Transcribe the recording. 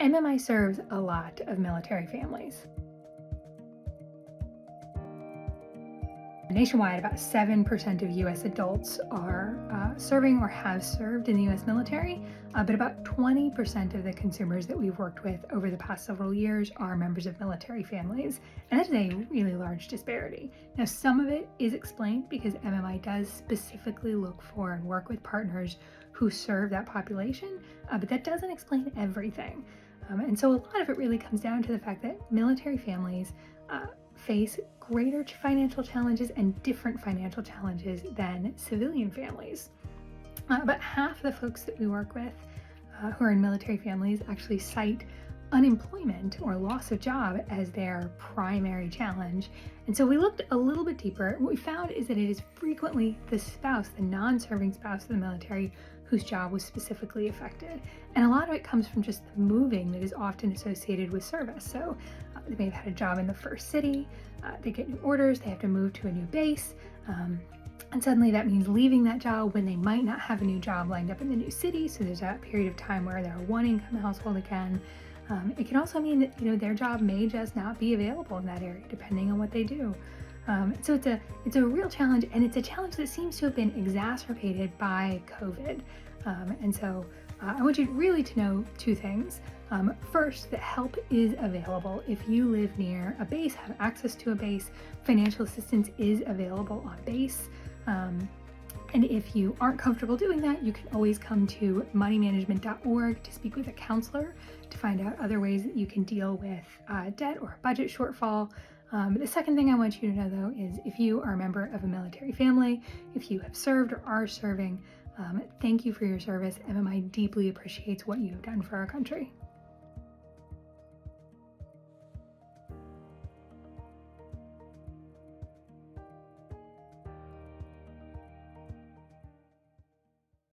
MMI serves a lot of military families. Nationwide, about 7% of U.S. adults are serving or have served in the U.S. military, but about 20% of the consumers that we've worked with over the past several years are members of military families, and that is a really large disparity. Now, some of it is explained because MMI does specifically look for and work with partners who serve that population, but that doesn't explain everything. And so a lot of it really comes down to the fact that military families face greater financial challenges and different financial challenges than civilian families. About half the folks that we work with who are in military families actually cite unemployment or loss of job as their primary challenge. And so we looked a little bit deeper. What we found is that it is frequently the spouse, the non-serving spouse of the military, whose job was specifically affected. And a lot of it comes from just the moving that is often associated with service. So they may have had a job in the first city, they get new orders, they have to move to a new base, and suddenly that means leaving that job when they might not have a new job lined up in the new city. So there's that period of time where they're a one-income household again. It can also mean that their job may just not be available in that area, depending on what they do. So it's a real challenge, and it's a challenge that seems to have been exacerbated by COVID. And so I want you really to know two things. First, that help is available. If you live near a base, have access to a base, financial assistance is available on base. And if you aren't comfortable doing that, you can always come to moneymanagement.org to speak with a counselor to find out other ways that you can deal with debt or a budget shortfall. The second thing I want you to know, though, is if you are a member of a military family, if you have served or are serving, thank you for your service. MMI deeply appreciates what you've done for our country.